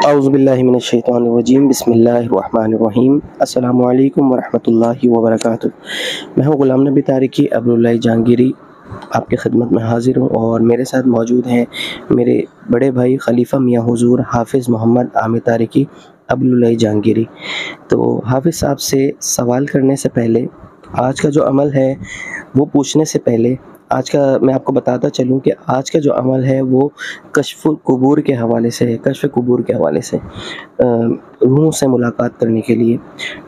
اعوذ باللہ من الشیطان الرجیم، بسم اللہ الرحمن الرحیم۔ السلام علیکم ورحمۃ اللہ وبرکاتہ۔ میں ہوں غلام نبی طارقی عبداللہ جہانگیری، آپ کی خدمت میں حاضر ہوں، اور میرے ساتھ موجود ہیں میرے بڑے بھائی خلیفہ میاں حضور حافظ محمد عامر طارقی عبداللہ جہانگیری۔ تو حافظ صاحب سے سوال کرنے سے پہلے، آج کا جو عمل ہے وہ پوچھنے سے پہلے، آج کا میں آپ کو بتاتا چلوں کہ آج کا جو عمل ہے وہ کشف قبور کے حوالے سے ہے، کشف قبور کے حوالے سے، روحوں سے ملاقات کرنے کے لیے۔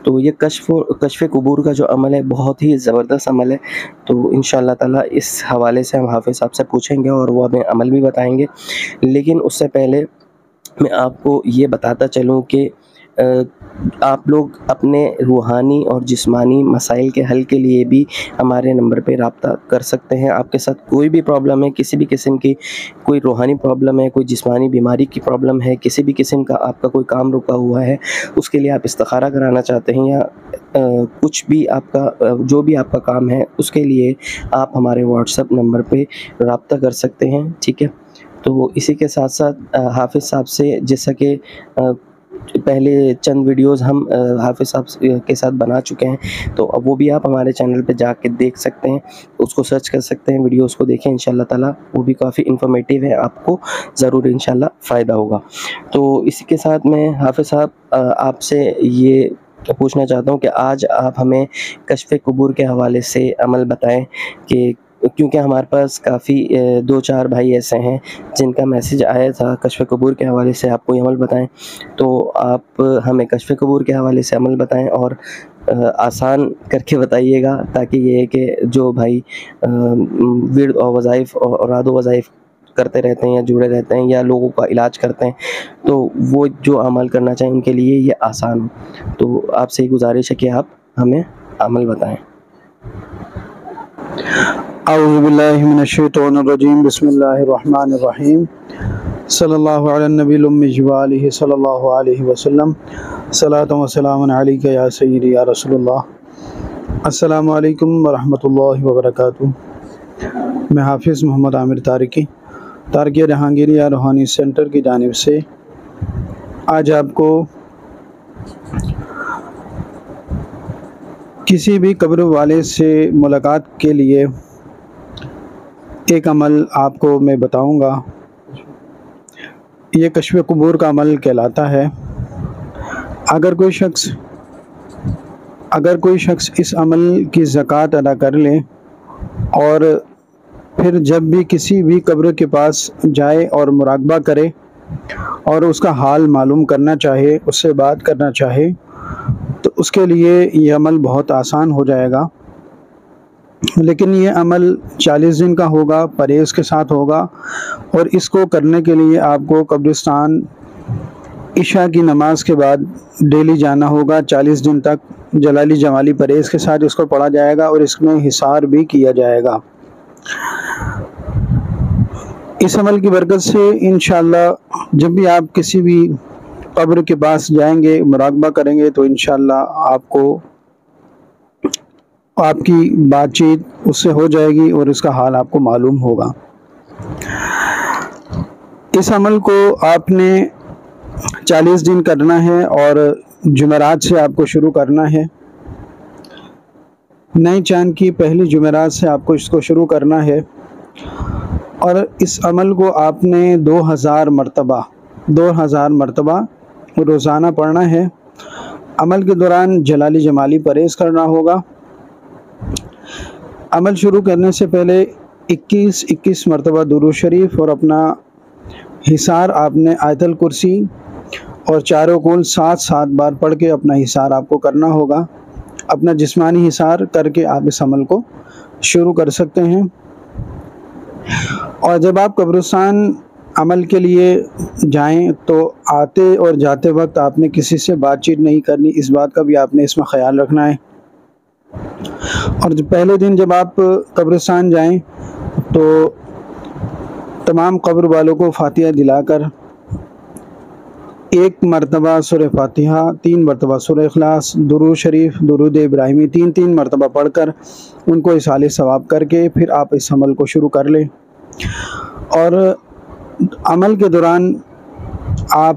تو یہ کشف قبور کا جو عمل ہے بہت ہی زبردست عمل ہے، تو انشاءاللہ تعالیٰ اس حوالے سے ہم حافظ صاحب سے پوچھیں گے اور وہ ہمیں عمل بھی بتائیں گے۔ لیکن اس سے پہلے میں آپ کو یہ بتاتا چلوں کہ آپ لوگ اپنے روحانی اور جسمانی مسائل کے حل کے لیے بھی ہمارے نمبر پہ رابطہ کر سکتے ہیں۔ آپ کے ساتھ کوئی بھی پرابلم ہے، کسی بھی قسم کی، کوئی روحانی پرابلم ہے، کوئی جسمانی بیماری کی پرابلم ہے، کسی بھی قسم کا آپ کا کوئی کام رکا ہوا ہے، اس کے لیے آپ استخارہ کرانا چاہتے ہیں، یا کچھ بھی آپ کا جو بھی آپ کا کام ہے، اس کے لیے آپ ہمارے واٹس ایپ نمبر پہ رابطہ کر سکتے ہیں، ٹھیک ہے۔ تو اسی کے ساتھ ساتھ حافظ صاحب سے، جیسا کہ پہلے چند ویڈیوز ہم حافظ صاحب کے ساتھ بنا چکے ہیں، تو اب وہ بھی آپ ہمارے چینل پہ جا کے دیکھ سکتے ہیں، اس کو سرچ کر سکتے ہیں، ویڈیوز کو دیکھیں، انشاءاللہ تعالیٰ وہ بھی کافی انفارمیٹیو ہے، آپ کو ضرور انشاءاللہ فائدہ ہوگا۔ تو اسی کے ساتھ میں حافظ صاحب آپ سے یہ پوچھنا چاہتا ہوں کہ آج آپ ہمیں کشف قبور کے حوالے سے عمل بتائیں، کہ کیونکہ ہمارے پاس کافی 2-4 بھائی ایسے ہیں جن کا میسج آیا تھا کشف قبور کے حوالے سے آپ کوئی عمل بتائیں، تو آپ ہمیں کشف قبور کے حوالے سے عمل بتائیں، اور آسان کر کے بتائیے گا، تاکہ یہ ہے کہ جو بھائی ورد اور وظائف اور اوراد و وظائف کرتے رہتے ہیں، یا جڑے رہتے ہیں، یا لوگوں کا علاج کرتے ہیں، تو وہ جو عمل کرنا چاہیں ان کے لیے یہ آسان ہو۔ تو آپ سے گزارش ہے کہ آپ ہمیں عمل بتائیں۔ اعوذ باللہ من الشیطان الرجیم، بسم اللہ الرحمن الرحیم، صلی اللہ علی النبی الامی وآلہ صلی اللہ علیہ وسلم، صلاۃ و سلام علیک یا سیدی یا رسول اللہ۔ السلام علیکم ورحمۃ اللہ وبرکاتہ۔ میں حافظ محمد عامر طارقی جہانگیری روحانی سینٹر کی جانب سے آج آپ کو کسی بھی قبر والے سے ملاقات کے لیے ایک عمل آپ کو میں بتاؤں گا۔ یہ کشف قبور کا عمل کہلاتا ہے۔ اگر کوئی شخص اس عمل کی زکوٰۃ ادا کر لے، اور پھر جب بھی کسی بھی قبر کے پاس جائے اور مراقبہ کرے اور اس کا حال معلوم کرنا چاہے، اس سے بات کرنا چاہے، تو اس کے لیے یہ عمل بہت آسان ہو جائے گا۔ لیکن یہ عمل 40 دن کا ہوگا، پرہیز کے ساتھ ہوگا، اور اس کو کرنے کے لیے آپ کو قبرستان عشاء کی نماز کے بعد ڈیلی جانا ہوگا۔ 40 دن تک جلالی جمالی پرہیز کے ساتھ اس کو پڑھا جائے گا، اور اس میں حصار بھی کیا جائے گا۔ اس عمل کی برکت سے انشاءاللہ جب بھی آپ کسی بھی قبر کے پاس جائیں گے، مراقبہ کریں گے، تو انشاءاللہ آپ کی بات چیت اس سے ہو جائے گی، اور اس کا حال آپ کو معلوم ہوگا۔ اس عمل کو آپ نے 40 دن کرنا ہے، اور جمعرات سے آپ کو شروع کرنا ہے۔ نئے چاند کی پہلی جمعرات سے آپ کو اس کو شروع کرنا ہے، اور اس عمل کو آپ نے 2000 مرتبہ روزانہ پڑھنا ہے۔ عمل کے دوران جلالی جمالی پرہیز کرنا ہوگا۔ عمل شروع کرنے سے پہلے 21 مرتبہ درود شریف اور اپنا حصار آپ نے آیت الکرسی اور چاروں کول 7 بار پڑھ کے اپنا حصار آپ کو کرنا ہوگا۔ اپنا جسمانی حصار کر کے آپ اس عمل کو شروع کر سکتے ہیں۔ اور جب آپ قبرستان عمل کے لیے جائیں تو آتے اور جاتے وقت آپ نے کسی سے بات چیت نہیں کرنی، اس بات کا بھی آپ نے اس میں خیال رکھنا ہے۔ اور پہلے دن جب آپ قبرستان جائیں تو تمام قبر والوں کو فاتحہ دلا کر 1 مرتبہ سورہ فاتحہ، 3 مرتبہ سورہ اخلاص، درود شریف، درود ابراہیمی 3 مرتبہ پڑھ کر ان کو ایصال ثواب کر کے پھر آپ اس عمل کو شروع کر لیں۔ اور عمل کے دوران آپ